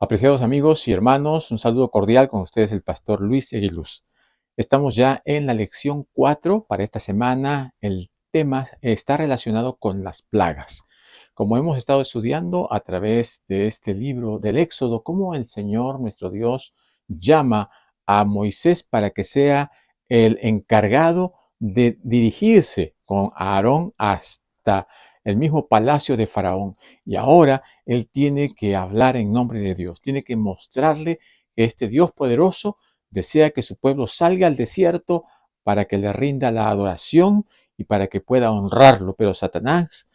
Apreciados amigos y hermanos, un saludo cordial con ustedes el pastor Luis Eguiluz. Estamos ya en la lección 4 para esta semana. El tema está relacionado con las plagas. Como hemos estado estudiando a través de este libro del Éxodo, cómo el Señor nuestro Dios llama a Moisés para que sea el encargado de dirigirse con Aarón hasta el mismo palacio de Faraón. Y ahora él tiene que hablar en nombre de Dios, tiene que mostrarle que este Dios poderoso desea que su pueblo salga al desierto para que le rinda la adoración y para que pueda honrarlo. Pero Satanás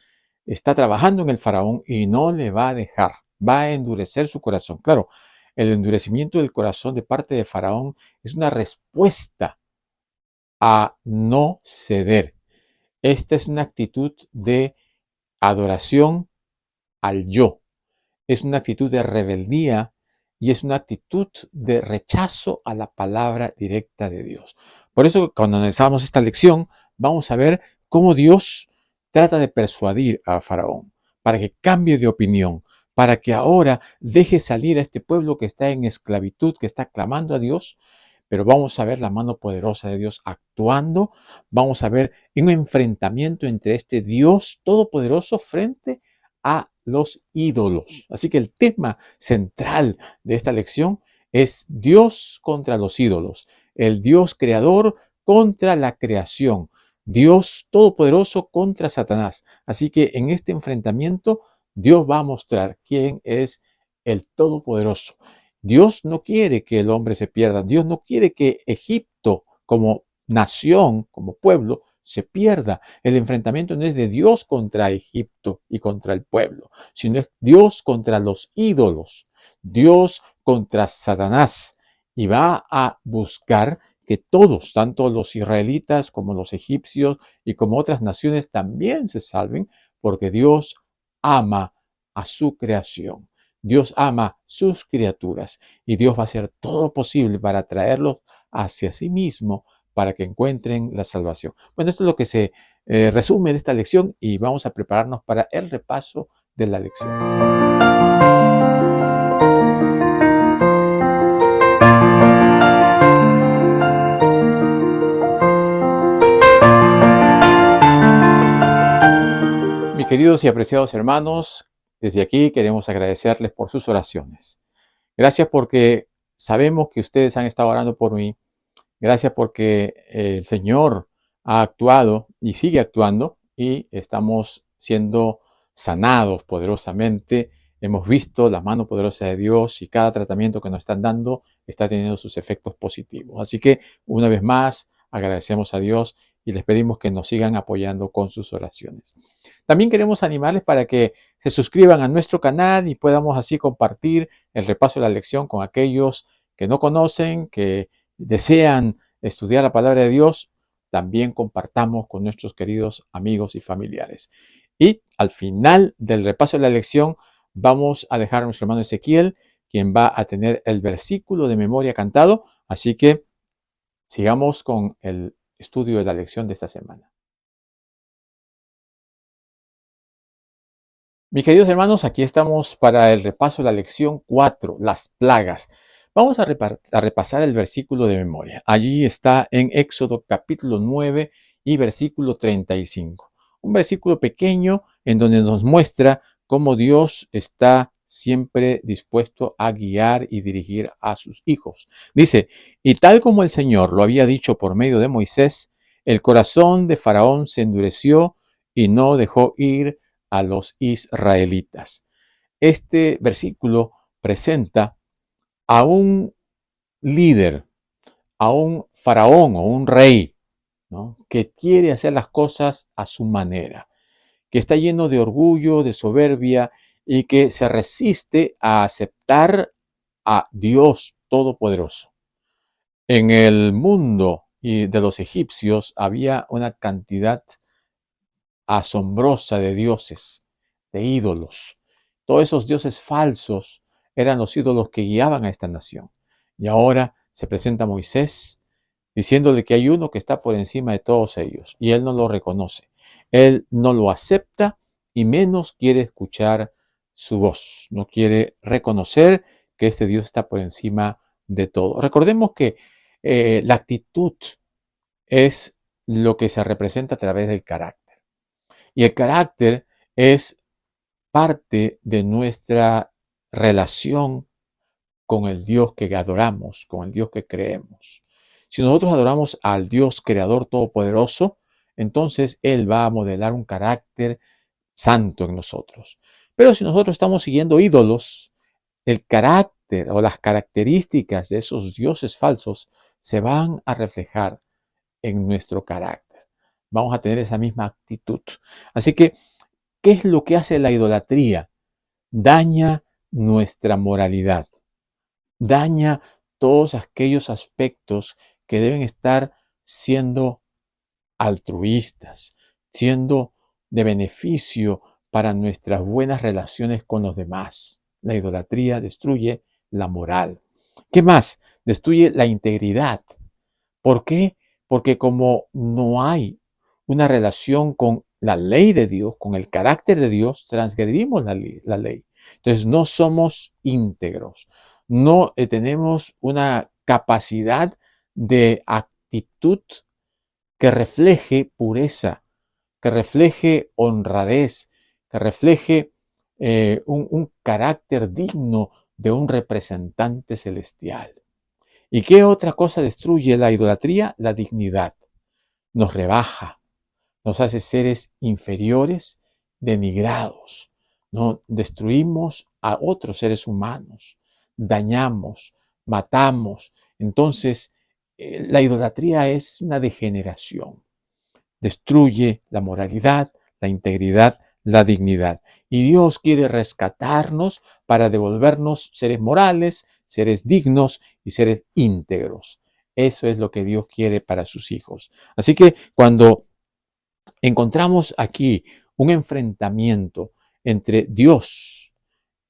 está trabajando en el faraón y no le va a dejar, va a endurecer su corazón. Claro, el endurecimiento del corazón de parte de faraón es una respuesta a no ceder. Esta es una actitud de adoración al yo. Es una actitud de rebeldía y es una actitud de rechazo a la palabra directa de Dios. Por eso, cuando analizamos esta lección, vamos a ver cómo Dios trata de persuadir a Faraón para que cambie de opinión, para que ahora deje salir a este pueblo que está en esclavitud, que está clamando a Dios. Pero vamos a ver la mano poderosa de Dios actuando. Vamos a ver un enfrentamiento entre este Dios todopoderoso frente a los ídolos. Así que el tema central de esta lección es Dios contra los ídolos, el Dios creador contra la creación, Dios todopoderoso contra Satanás. Así que en este enfrentamiento Dios va a mostrar quién es el todopoderoso. Dios no quiere que el hombre se pierda, Dios no quiere que Egipto como nación, como pueblo, se pierda. El enfrentamiento no es de Dios contra Egipto y contra el pueblo, sino es Dios contra los ídolos, Dios contra Satanás. Y va a buscar que todos, tanto los israelitas como los egipcios y como otras naciones, también se salven, porque Dios ama a su creación. Dios ama sus criaturas y Dios va a hacer todo posible para traerlos hacia sí mismo para que encuentren la salvación. Bueno, esto es lo que se resume de esta lección y vamos a prepararnos para el repaso de la lección. Mis queridos y apreciados hermanos, desde aquí queremos agradecerles por sus oraciones. Gracias porque sabemos que ustedes han estado orando por mí. Gracias porque el Señor ha actuado y sigue actuando y estamos siendo sanados poderosamente. Hemos visto la mano poderosa de Dios y cada tratamiento que nos están dando está teniendo sus efectos positivos. Así que una vez más agradecemos a Dios y les pedimos que nos sigan apoyando con sus oraciones. También queremos animarles para que se suscriban a nuestro canal y podamos así compartir el repaso de la lección con aquellos que no conocen, que desean estudiar la palabra de Dios. También compartamos con nuestros queridos amigos y familiares. Y al final del repaso de la lección vamos a dejar a nuestro hermano Ezequiel, quien va a tener el versículo de memoria cantado. Así que sigamos con el estudio de la lección de esta semana. Mis queridos hermanos, aquí estamos para el repaso de la lección 4, las plagas. Vamos a repasar el versículo de memoria. Allí está en Éxodo capítulo 9 y versículo 35. Un versículo pequeño en donde nos muestra cómo Dios está siempre dispuesto a guiar y dirigir a sus hijos. Dice, y tal como el Señor lo había dicho por medio de Moisés, el corazón de Faraón se endureció y no dejó ir a los israelitas. Este versículo presenta a un líder, a un faraón o un rey, ¿no?, que quiere hacer las cosas a su manera, que está lleno de orgullo, de soberbia y que se resiste a aceptar a Dios Todopoderoso. En el mundo de los egipcios había una cantidad asombrosa de dioses, de ídolos. Todos esos dioses falsos eran los ídolos que guiaban a esta nación. Y ahora se presenta Moisés diciéndole que hay uno que está por encima de todos ellos y él no lo reconoce. Él no lo acepta y menos quiere escuchar su voz. No quiere reconocer que este Dios está por encima de todo. Recordemos que la actitud es lo que se representa a través del carácter. Y el carácter es parte de nuestra relación con el Dios que adoramos, con el Dios que creemos. Si nosotros adoramos al Dios creador todopoderoso, entonces Él va a modelar un carácter santo en nosotros. Pero si nosotros estamos siguiendo ídolos, el carácter o las características de esos dioses falsos se van a reflejar en nuestro carácter. Vamos a tener esa misma actitud. Así que, ¿qué es lo que hace la idolatría? Daña nuestra moralidad, daña todos aquellos aspectos que deben estar siendo altruistas, siendo de beneficio para nuestras buenas relaciones con los demás. La idolatría destruye la moral. ¿Qué más? Destruye la integridad. ¿Por qué? Porque como no hay una relación con la ley de Dios, con el carácter de Dios, transgredimos la ley. Entonces no somos íntegros, no tenemos una capacidad de actitud que refleje pureza, que refleje honradez, que refleje un carácter digno de un representante celestial. ¿Y qué otra cosa destruye la idolatría? La dignidad. Nos rebaja, nos hace seres inferiores, denigrados. ¿No? Destruimos a otros seres humanos, dañamos, matamos. Entonces, la idolatría es una degeneración. Destruye la moralidad, la integridad, la dignidad. Y Dios quiere rescatarnos para devolvernos seres morales, seres dignos y seres íntegros. Eso es lo que Dios quiere para sus hijos. Así que cuando encontramos aquí un enfrentamiento entre Dios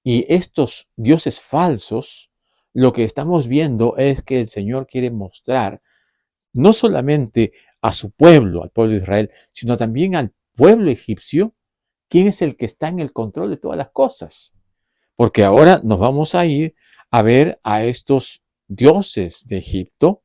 y estos dioses falsos, lo que estamos viendo es que el Señor quiere mostrar no solamente a su pueblo, al pueblo de Israel, sino también al pueblo egipcio, quién es el que está en el control de todas las cosas. Porque ahora nos vamos a ir a ver a estos dioses de Egipto,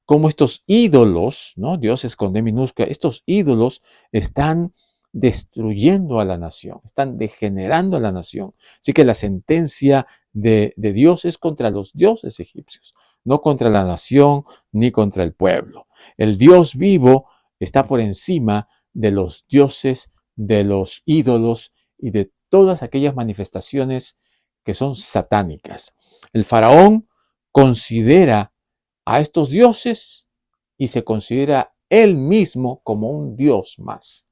como estos ídolos, ¿no? Dioses con D minúscula, estos ídolos están destruyendo a la nación, están degenerando a la nación. Así que la sentencia de Dios es contra los dioses egipcios, no contra la nación ni contra el pueblo. El Dios vivo está por encima de los dioses, de los ídolos y de todas aquellas manifestaciones que son satánicas. El faraón considera a estos dioses y se considera él mismo como un dios más.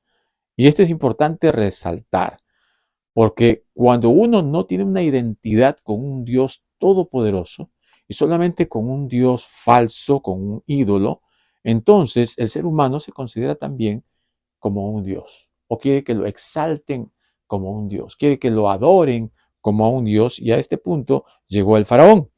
Y esto es importante resaltar, porque cuando uno no tiene una identidad con un Dios todopoderoso y solamente con un Dios falso, con un ídolo, entonces el ser humano se considera también como un Dios, o quiere que lo exalten como un Dios, quiere que lo adoren como a un Dios, y a este punto llegó el faraón.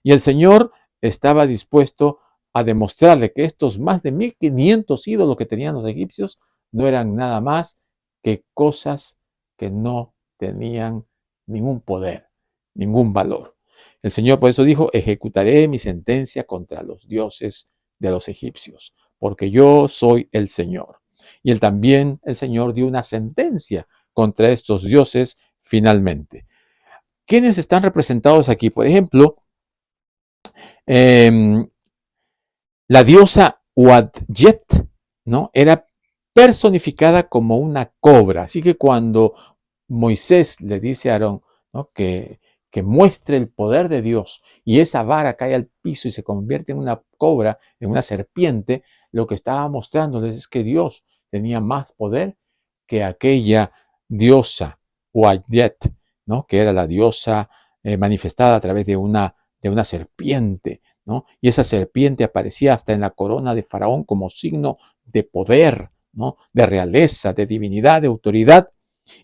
Y el Señor estaba dispuesto a demostrarle que estos más de 1500 ídolos que tenían los egipcios no eran nada más que cosas que no tenían ningún poder, ningún valor. El Señor por eso dijo, ejecutaré mi sentencia contra los dioses de los egipcios, porque yo soy el Señor. Y él también, el Señor, dio una sentencia contra estos dioses finalmente. ¿Quiénes están representados aquí? Por ejemplo, la diosa Uadyet, ¿no? Era personificada como una cobra. Así que cuando Moisés le dice a Aarón, ¿no? que muestre el poder de Dios y esa vara cae al piso y se convierte en una cobra, en una serpiente, lo que estaba mostrándoles es que Dios tenía más poder que aquella diosa Uadyet, ¿no? Que era la diosa manifestada a través de una serpiente, ¿no? Y esa serpiente aparecía hasta en la corona de Faraón como signo de poder, ¿no? De realeza, de divinidad, de autoridad,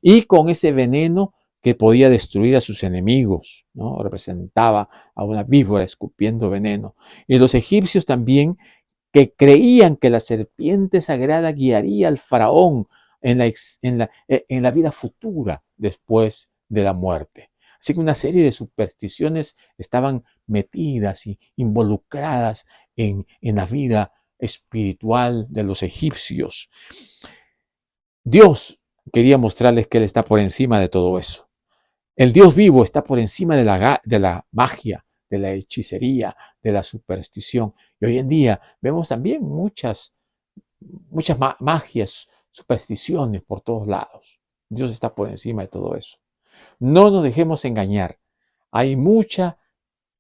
y con ese veneno que podía destruir a sus enemigos, ¿no? Representaba a una víbora escupiendo veneno. Y los egipcios también, que creían que la serpiente sagrada guiaría al faraón en la vida futura después de la muerte. Así que una serie de supersticiones estaban metidas y involucradas en la vida espiritual de los egipcios. Dios quería mostrarles que Él está por encima de todo eso. El Dios vivo está por encima de la magia, de la hechicería, de la superstición. Y hoy en día vemos también muchas magias, supersticiones por todos lados. Dios está por encima de todo eso. No nos dejemos engañar. Hay mucha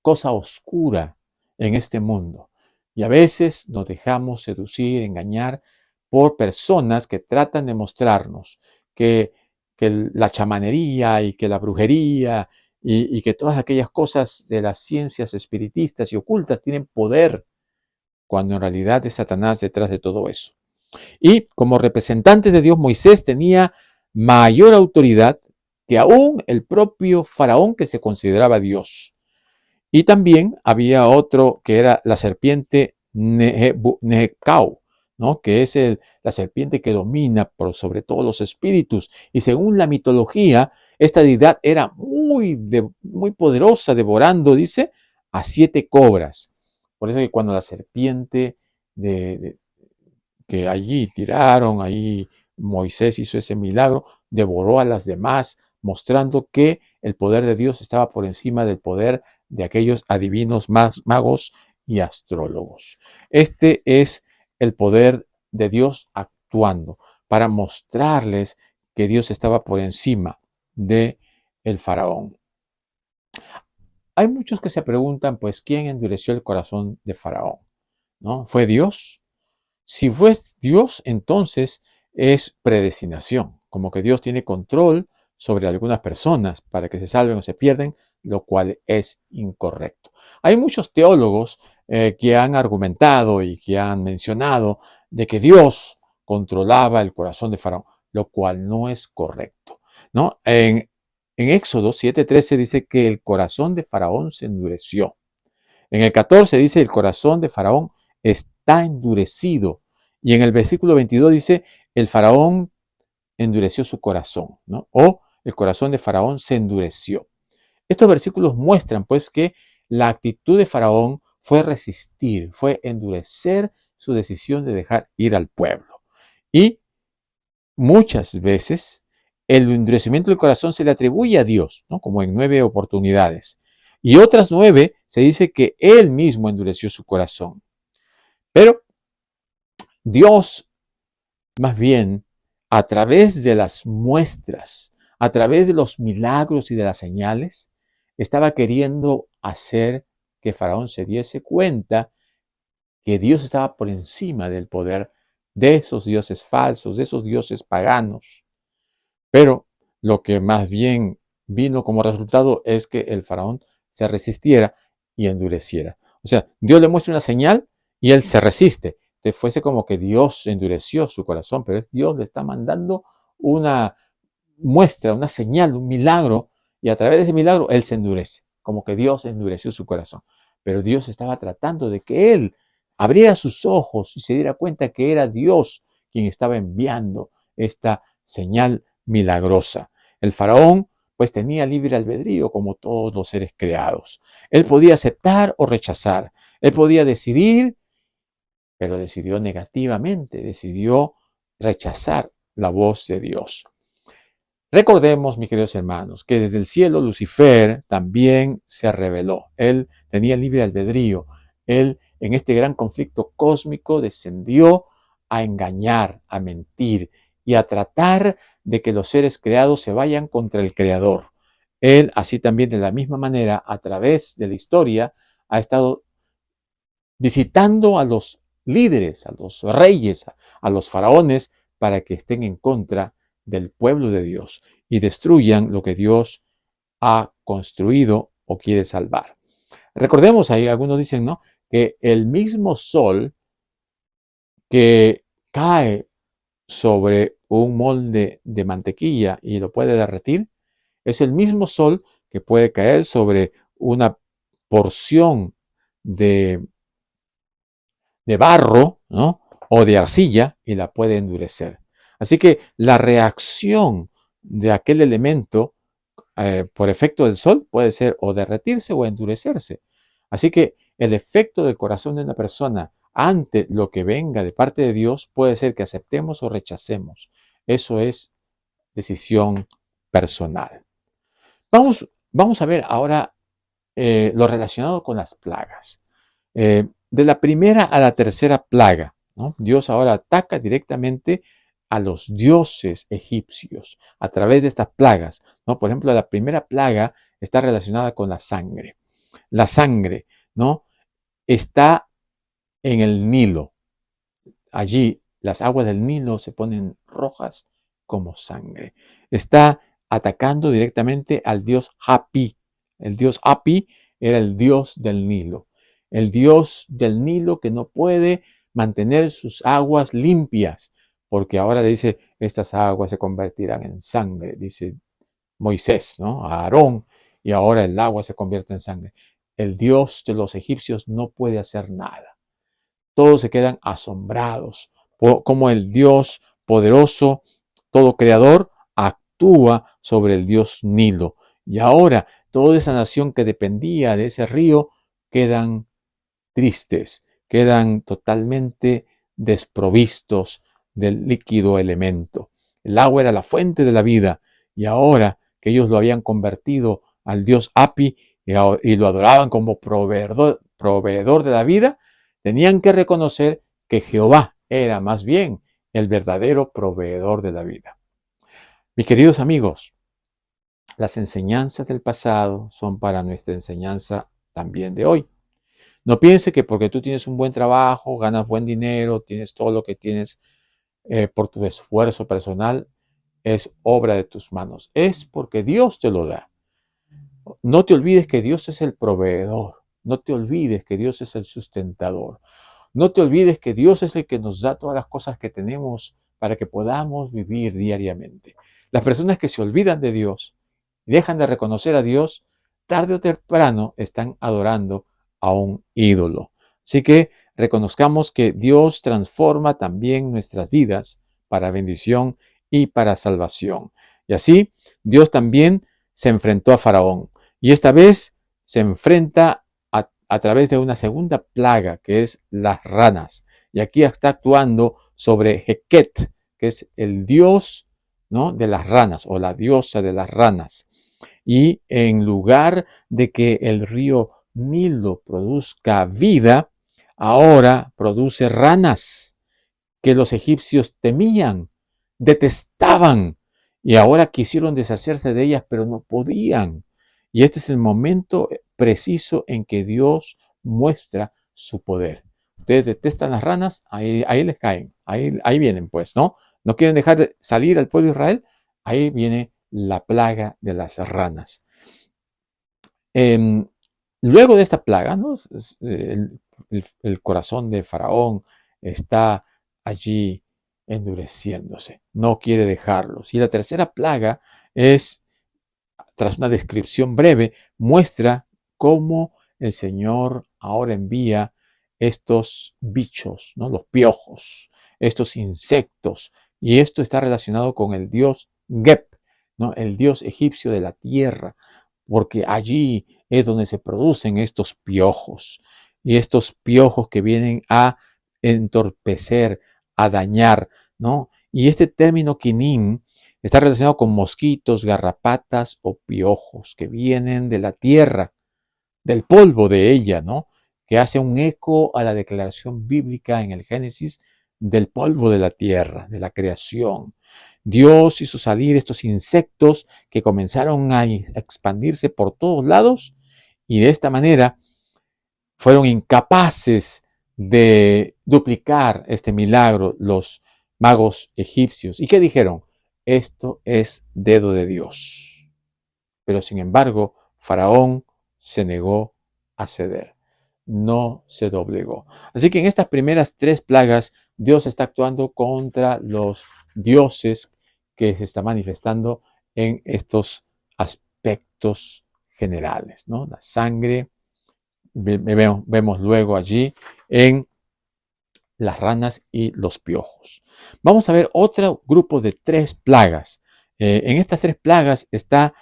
cosa oscura en este mundo. Y a veces nos dejamos seducir, engañar por personas que tratan de mostrarnos que, que la chamanería y que la brujería y que todas aquellas cosas de las ciencias espiritistas y ocultas tienen poder, cuando en realidad es Satanás detrás de todo eso. Y como representante de Dios, Moisés tenía mayor autoridad que aún el propio faraón, que se consideraba Dios. Y también había otro que era la serpiente Nehekau, ¿no? Que es la serpiente que domina por sobre todos los espíritus. Y según la mitología, esta deidad era muy poderosa, devorando, dice, a 7 cobras. Por eso que cuando la serpiente que allí tiraron, ahí Moisés hizo ese milagro, devoró a las demás, mostrando que el poder de Dios estaba por encima del poder de aquellos adivinos, magos y astrólogos. Este es el poder de Dios actuando para mostrarles que Dios estaba por encima de el faraón. Hay muchos que se preguntan, pues, ¿quién endureció el corazón de Faraón? ¿No? ¿Fue Dios? Si fue Dios, entonces es predestinación, como que Dios tiene control sobre algunas personas para que se salven o se pierden, lo cual es incorrecto. Hay muchos teólogos que han argumentado y que han mencionado de que Dios controlaba el corazón de Faraón, lo cual no es correcto, ¿no? En Éxodo 7:13 dice que el corazón de Faraón se endureció. En el 14 dice el corazón de Faraón está endurecido. Y en el versículo 22 dice el faraón endureció su corazón, ¿no? O el corazón de Faraón se endureció. Estos versículos muestran pues que la actitud de Faraón fue resistir, fue endurecer su decisión de dejar ir al pueblo. Y muchas veces el endurecimiento del corazón se le atribuye a Dios, ¿no? Como en 9 oportunidades. Y otras 9 se dice que él mismo endureció su corazón. Pero Dios, más bien, a través de las muestras, a través de los milagros y de las señales, estaba queriendo hacer que Faraón se diese cuenta que Dios estaba por encima del poder de esos dioses falsos, de esos dioses paganos. Pero lo que más bien vino como resultado es que el faraón se resistiera y endureciera. O sea, Dios le muestra una señal y él se resiste. Te fuese como que Dios endureció su corazón, pero Dios le está mandando una muestra, una señal, un milagro, y a través de ese milagro él se endurece, como que Dios endureció su corazón. Pero Dios estaba tratando de que él abriera sus ojos y se diera cuenta que era Dios quien estaba enviando esta señal milagrosa. El faraón pues tenía libre albedrío como todos los seres creados. Él podía aceptar o rechazar. Él podía decidir, pero decidió negativamente, decidió rechazar la voz de Dios. Recordemos, mis queridos hermanos, que desde el cielo Lucifer también se rebeló. Él tenía libre albedrío. Él, en este gran conflicto cósmico, descendió a engañar, a mentir y a tratar de que los seres creados se vayan contra el Creador. Él, así también de la misma manera, a través de la historia, ha estado visitando a los líderes, a los reyes, a los faraones, para que estén en contra del pueblo de Dios y destruyan lo que Dios ha construido o quiere salvar. Recordemos ahí, algunos dicen, ¿no?, que el mismo sol que cae sobre un molde de mantequilla y lo puede derretir, es el mismo sol que puede caer sobre una porción de barro, ¿no?, o de arcilla y la puede endurecer. Así que la reacción de aquel elemento por efecto del sol puede ser o derretirse o endurecerse. Así que el efecto del corazón de una persona ante lo que venga de parte de Dios puede ser que aceptemos o rechacemos. Eso es decisión personal. Vamos a ver ahora lo relacionado con las plagas. De la primera a la tercera plaga, ¿no? Dios ahora ataca directamente a los dioses egipcios a través de estas plagas, ¿no? Por ejemplo, la primera plaga está relacionada con la sangre. La sangre, ¿no? Está en el Nilo. Allí las aguas del Nilo se ponen rojas como sangre. Está atacando directamente al dios Hapi. El dios Hapi era el dios del Nilo. El dios del Nilo que no puede mantener sus aguas limpias, porque ahora le dice, estas aguas se convertirán en sangre, dice Moisés, ¿no? A Aarón, y ahora el agua se convierte en sangre. El dios de los egipcios no puede hacer nada. Todos se quedan asombrados por cómo el Dios poderoso, todo creador, actúa sobre el Dios Nilo. Y ahora toda esa nación que dependía de ese río quedan tristes, quedan totalmente desprovistos del líquido elemento. El agua era la fuente de la vida y ahora que ellos lo habían convertido al dios Api y lo adoraban como proveedor de la vida, tenían que reconocer que Jehová era más bien el verdadero proveedor de la vida. Mis queridos amigos, las enseñanzas del pasado son para nuestra enseñanza también de hoy. No piense que porque tú tienes un buen trabajo, ganas buen dinero, tienes todo lo que tienes por tu esfuerzo personal, es obra de tus manos. Es porque Dios te lo da. No te olvides que Dios es el proveedor. No te olvides que Dios es el sustentador. No te olvides que Dios es el que nos da todas las cosas que tenemos para que podamos vivir diariamente. Las personas que se olvidan de Dios y dejan de reconocer a Dios, tarde o temprano están adorando a un ídolo. Así que reconozcamos que Dios transforma también nuestras vidas para bendición y para salvación. Y así Dios también se enfrentó a Faraón. Y esta vez se enfrenta a través de una segunda plaga, que es las ranas. Y aquí está actuando sobre Heket, que es el dios, ¿no?, de las ranas o la diosa de las ranas. Y en lugar de que el río Nilo produzca vida, ahora produce ranas que los egipcios temían, detestaban, y ahora quisieron deshacerse de ellas, pero no podían. Y este es el momento preciso en que Dios muestra su poder. Ustedes detestan las ranas, ahí les caen, ahí vienen pues, ¿no? No quieren dejar de salir al pueblo de Israel, ahí viene la plaga de las ranas. Luego de esta plaga, ¿no? El corazón de Faraón está allí endureciéndose, no quiere dejarlos. Y la tercera plaga es, tras una descripción breve, muestra cómo el Señor ahora envía estos bichos, ¿no?, los piojos, estos insectos, y esto está relacionado con el dios Geb, ¿no?, el dios egipcio de la tierra, porque allí es donde se producen estos piojos, y estos piojos que vienen a entorpecer, a dañar, ¿no? Y este término quinim está relacionado con mosquitos, garrapatas o piojos que vienen de la tierra, del polvo de ella, ¿no? Que hace un eco a la declaración bíblica en el Génesis del polvo de la tierra, de la creación. Dios hizo salir estos insectos que comenzaron a expandirse por todos lados y de esta manera fueron incapaces de duplicar este milagro los magos egipcios. ¿Y qué dijeron? Esto es dedo de Dios. Pero sin embargo, Faraón se negó a ceder. No se doblegó. Así que en estas primeras tres plagas, Dios está actuando contra los dioses que se están manifestando en estos aspectos generales, ¿no? La sangre, vemos luego allí en las ranas y los piojos. Vamos a ver otro grupo de tres plagas. En estas tres plagas está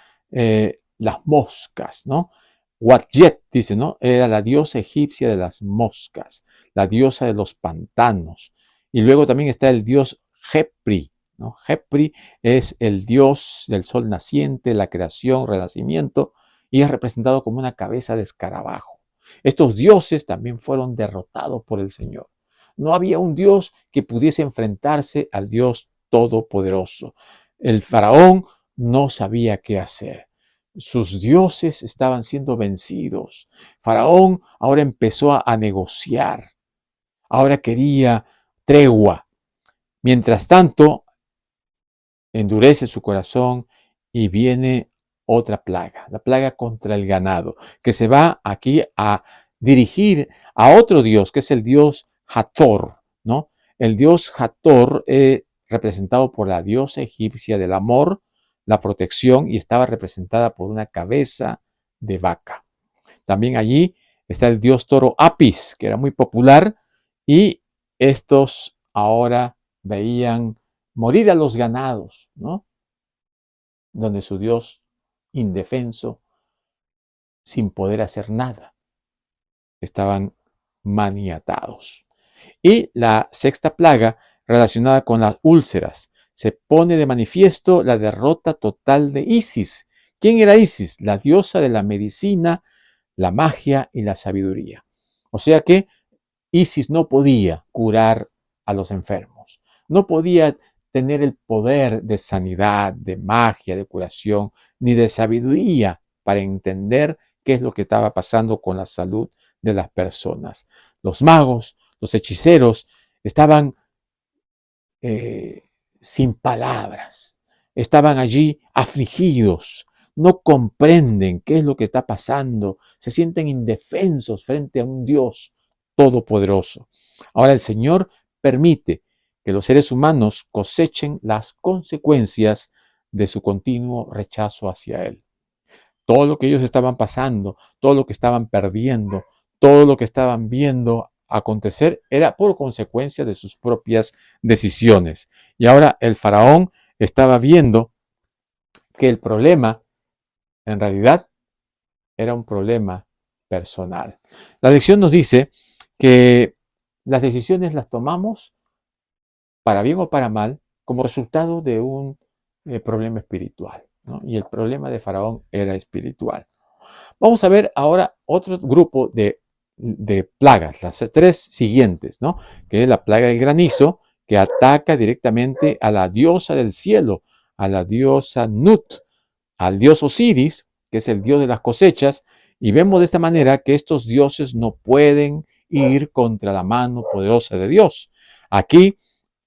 las moscas, ¿no? Watjet, dice, ¿no? Era la diosa egipcia de las moscas, la diosa de los pantanos. Y luego también está el dios Jepri, ¿no? Jepri es el dios del sol naciente, la creación, renacimiento, y es representado como una cabeza de escarabajo. Estos dioses también fueron derrotados por el Señor. No había un dios que pudiese enfrentarse al Dios todopoderoso. El faraón no sabía qué hacer. Sus dioses estaban siendo vencidos. Faraón ahora empezó a negociar. Ahora quería tregua. Mientras tanto, endurece su corazón y viene otra plaga, la plaga contra el ganado, que se va aquí a dirigir a otro dios, que es el dios Hathor, ¿no? El dios Hathor, representado por la diosa egipcia del amor, la protección, y estaba representada por una cabeza de vaca. También allí está el dios toro Apis, que era muy popular, y estos ahora veían morir a los ganados, ¿no? Donde su dios indefenso, sin poder hacer nada, estaban maniatados. Y la sexta plaga, relacionada con las úlceras, se pone de manifiesto la derrota total de Isis. ¿Quién era Isis? La diosa de la medicina, la magia y la sabiduría. O sea que Isis no podía curar a los enfermos, no podía tener el poder de sanidad, de magia, de curación, ni de sabiduría para entender qué es lo que estaba pasando con la salud de las personas. Los magos, los hechiceros, estaban sin palabras, estaban allí afligidos, no comprenden qué es lo que está pasando, se sienten indefensos frente a un Dios todopoderoso. Ahora el Señor permite que los seres humanos cosechen las consecuencias de su continuo rechazo hacia Él. Todo lo que ellos estaban pasando, todo lo que estaban perdiendo, todo lo que estaban viendo acontecer era por consecuencia de sus propias decisiones. Y ahora el faraón estaba viendo que el problema en realidad era un problema personal. La lección nos dice que las decisiones las tomamos para bien o para mal como resultado de un problema espiritual, ¿no? Y el problema de Faraón era espiritual. Vamos a ver ahora otro grupo de plagas, las tres siguientes, ¿no? Que es la plaga del granizo, que ataca directamente a la diosa del cielo, a la diosa Nut, al dios Osiris, que es el dios de las cosechas, y vemos de esta manera que estos dioses no pueden ir contra la mano poderosa de Dios. Aquí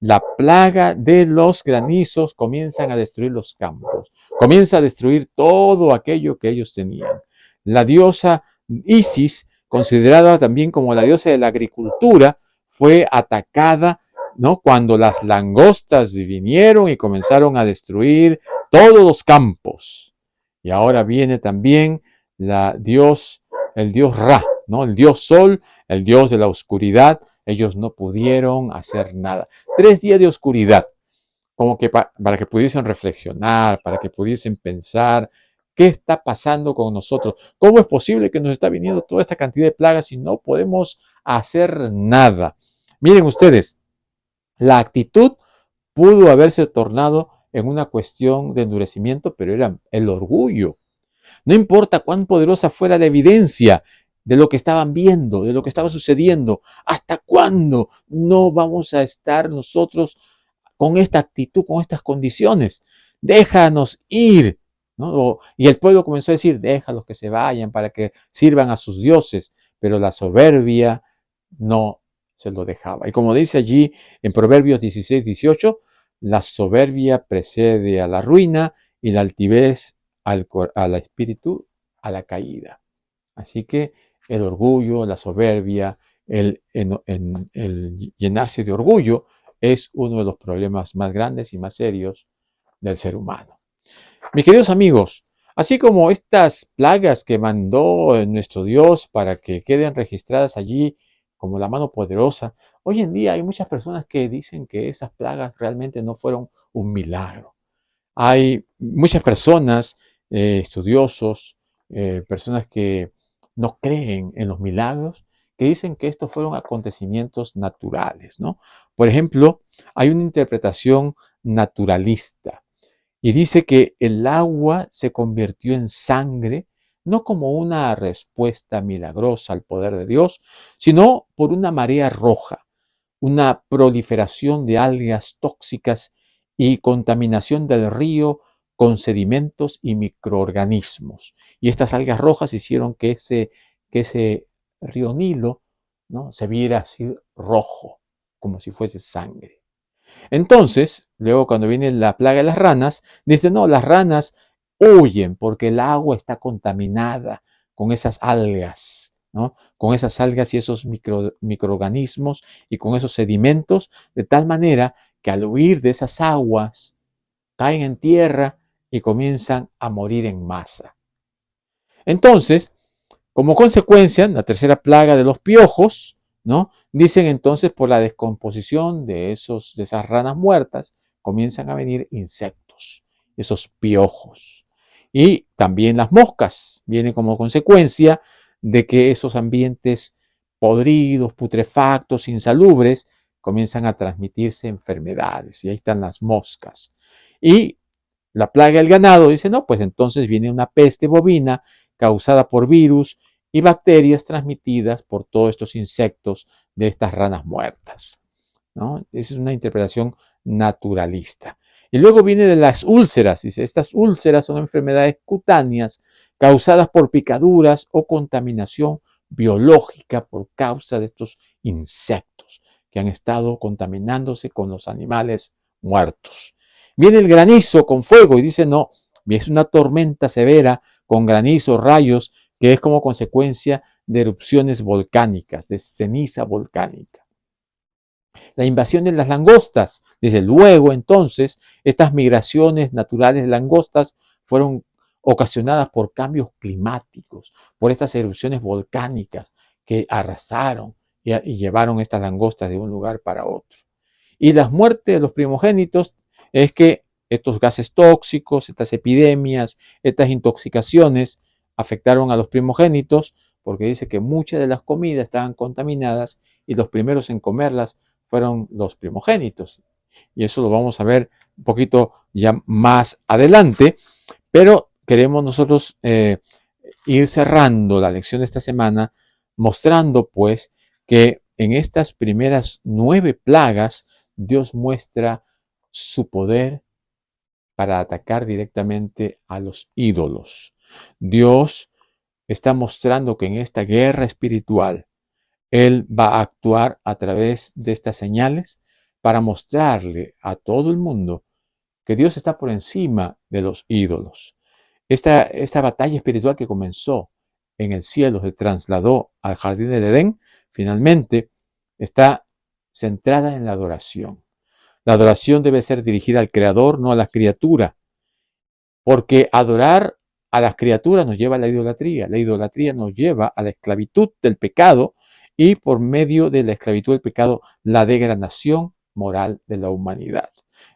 la plaga de los granizos comienzan a destruir los campos, comienza a destruir todo aquello que ellos tenían. La diosa Isis, considerada también como la diosa de la agricultura, fue atacada, ¿no? Cuando las langostas vinieron y comenzaron a destruir todos los campos. Y ahora viene también el dios Ra, ¿no? El dios Sol, el dios de la oscuridad. Ellos no pudieron hacer nada. 3 días de oscuridad, como que para que pudiesen reflexionar, para que pudiesen pensar qué está pasando con nosotros. ¿Cómo es posible que nos está viniendo toda esta cantidad de plagas y no podemos hacer nada? Miren ustedes, la actitud pudo haberse tornado en una cuestión de endurecimiento, pero era el orgullo. No importa cuán poderosa fuera la evidencia de lo que estaban viendo, de lo que estaba sucediendo, ¿hasta cuándo no vamos a estar nosotros con esta actitud, con estas condiciones? Déjanos ir, ¿no? Y el pueblo comenzó a decir, déjalos que se vayan para que sirvan a sus dioses, pero la soberbia no se lo dejaba. Y como dice allí en Proverbios 16, 18, la soberbia precede a la ruina y la altivez al espíritu a la caída. Así que el orgullo, la soberbia, el llenarse de orgullo es uno de los problemas más grandes y más serios del ser humano. Mis queridos amigos, así como estas plagas que mandó nuestro Dios para que queden registradas allí como la mano poderosa, hoy en día hay muchas personas que dicen que esas plagas realmente no fueron un milagro. Hay muchas personas estudiosos, personas que no creen en los milagros, que dicen que estos fueron acontecimientos naturales, ¿no? Por ejemplo, hay una interpretación naturalista y dice que el agua se convirtió en sangre no como una respuesta milagrosa al poder de Dios, sino por una marea roja, una proliferación de algas tóxicas y contaminación del río con sedimentos y microorganismos. Y estas algas rojas hicieron que ese río Nilo, ¿no?, se viera así rojo, como si fuese sangre. Entonces, luego cuando viene la plaga de las ranas, dice, no, las ranas huyen porque el agua está contaminada con esas algas, ¿no? Con esas algas y esos microorganismos y con esos sedimentos, de tal manera que al huir de esas aguas, caen en tierra y comienzan a morir en masa. Entonces, como consecuencia, la tercera plaga de los piojos, ¿no? Dicen entonces por la descomposición de esas ranas muertas, comienzan a venir insectos, esos piojos. Y también las moscas vienen como consecuencia de que esos ambientes podridos, putrefactos, insalubres, comienzan a transmitirse enfermedades. Y ahí están las moscas. Y la plaga del ganado dice, no, pues entonces viene una peste bovina causada por virus y bacterias transmitidas por todos estos insectos de estas ranas muertas, ¿no? Esa es una interpretación naturalista. Y luego viene de las úlceras. Dice, estas úlceras son enfermedades cutáneas causadas por picaduras o contaminación biológica por causa de estos insectos que han estado contaminándose con los animales muertos. Viene el granizo con fuego y dice, no, es una tormenta severa con granizo, rayos, que es como consecuencia de erupciones volcánicas, de ceniza volcánica. La invasión de las langostas. Desde luego, entonces, estas migraciones naturales de langostas fueron ocasionadas por cambios climáticos, por estas erupciones volcánicas que arrasaron y llevaron estas langostas de un lugar para otro. Y las muertes de los primogénitos es que estos gases tóxicos, estas epidemias, estas intoxicaciones afectaron a los primogénitos porque dice que muchas de las comidas estaban contaminadas y los primeros en comerlas fueron los primogénitos. Y eso lo vamos a ver un poquito ya más adelante, pero queremos nosotros ir cerrando la lección de esta semana mostrando pues que en estas primeras 9 plagas Dios muestra su poder para atacar directamente a los ídolos. Dios está mostrando que en esta guerra espiritual Él va a actuar a través de estas señales para mostrarle a todo el mundo que Dios está por encima de los ídolos. Esta batalla espiritual que comenzó en el cielo, se trasladó al jardín del Edén, finalmente está centrada en la adoración. La adoración debe ser dirigida al Creador, no a la criatura, porque adorar a las criaturas nos lleva a la idolatría nos lleva a la esclavitud del pecado y por medio de la esclavitud del pecado, la degradación moral de la humanidad.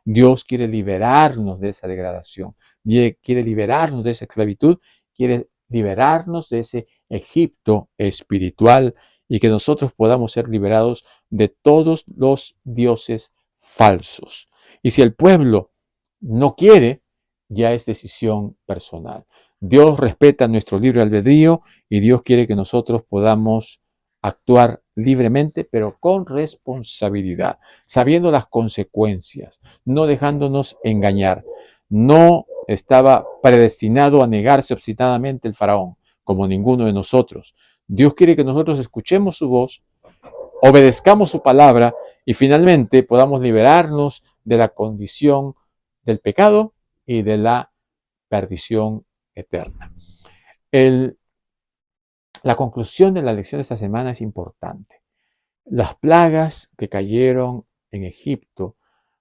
Dios quiere liberarnos de esa degradación, quiere liberarnos de esa esclavitud, quiere liberarnos de ese Egipto espiritual y que nosotros podamos ser liberados de todos los dioses falsos. Y si el pueblo no quiere, ya es decisión personal. Dios respeta nuestro libre albedrío y Dios quiere que nosotros podamos actuar libremente, pero con responsabilidad, sabiendo las consecuencias, no dejándonos engañar. No estaba predestinado a negarse obstinadamente el faraón, como ninguno de nosotros. Dios quiere que nosotros escuchemos su voz, obedezcamos su palabra y finalmente podamos liberarnos de la condición del pecado y de la perdición eterna. La conclusión de la lección de esta semana es importante. Las plagas que cayeron en Egipto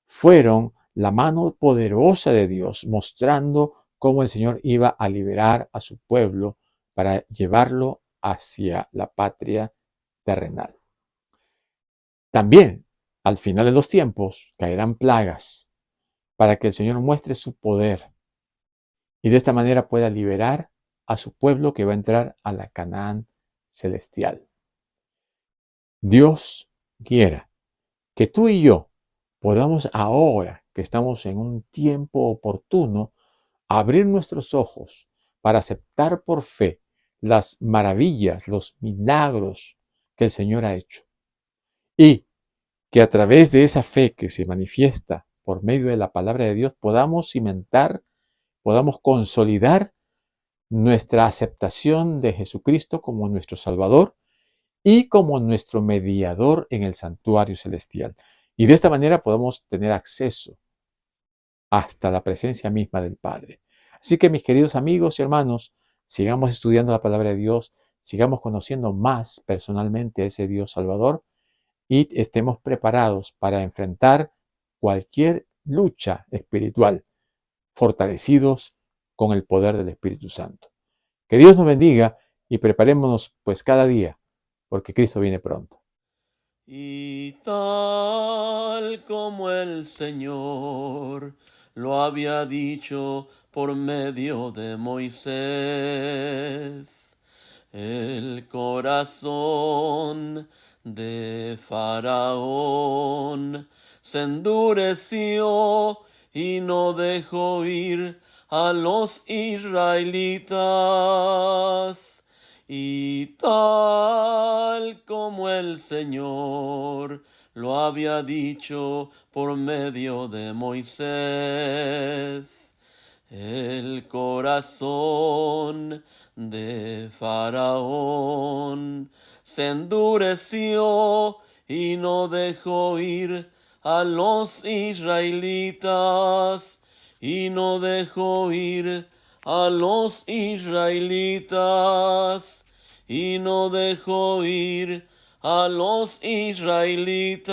fueron la mano poderosa de Dios mostrando cómo el Señor iba a liberar a su pueblo para llevarlo hacia la patria terrenal. También, al final de los tiempos, caerán plagas para que el Señor muestre su poder y de esta manera pueda liberar a su pueblo que va a entrar a la Canaán celestial. Dios quiera que tú y yo podamos ahora que estamos en un tiempo oportuno abrir nuestros ojos para aceptar por fe las maravillas, los milagros que el Señor ha hecho. Y que a través de esa fe que se manifiesta por medio de la palabra de Dios podamos cimentar, podamos consolidar nuestra aceptación de Jesucristo como nuestro Salvador y como nuestro mediador en el santuario celestial. Y de esta manera podemos tener acceso hasta la presencia misma del Padre. Así que mis queridos amigos y hermanos, sigamos estudiando la palabra de Dios, sigamos conociendo más personalmente a ese Dios Salvador y estemos preparados para enfrentar cualquier lucha espiritual, fortalecidos con el poder del Espíritu Santo. Que Dios nos bendiga y preparémonos pues cada día, porque Cristo viene pronto. Y tal como el Señor lo había dicho por medio de Moisés, el corazón de Faraón se endureció y no dejó ir a los israelitas. Y tal como el Señor lo había dicho por medio de Moisés, el corazón de Faraón se endureció y no dejó ir a los israelitas, y no dejó ir a los israelitas, y no dejó ir a los israelitas.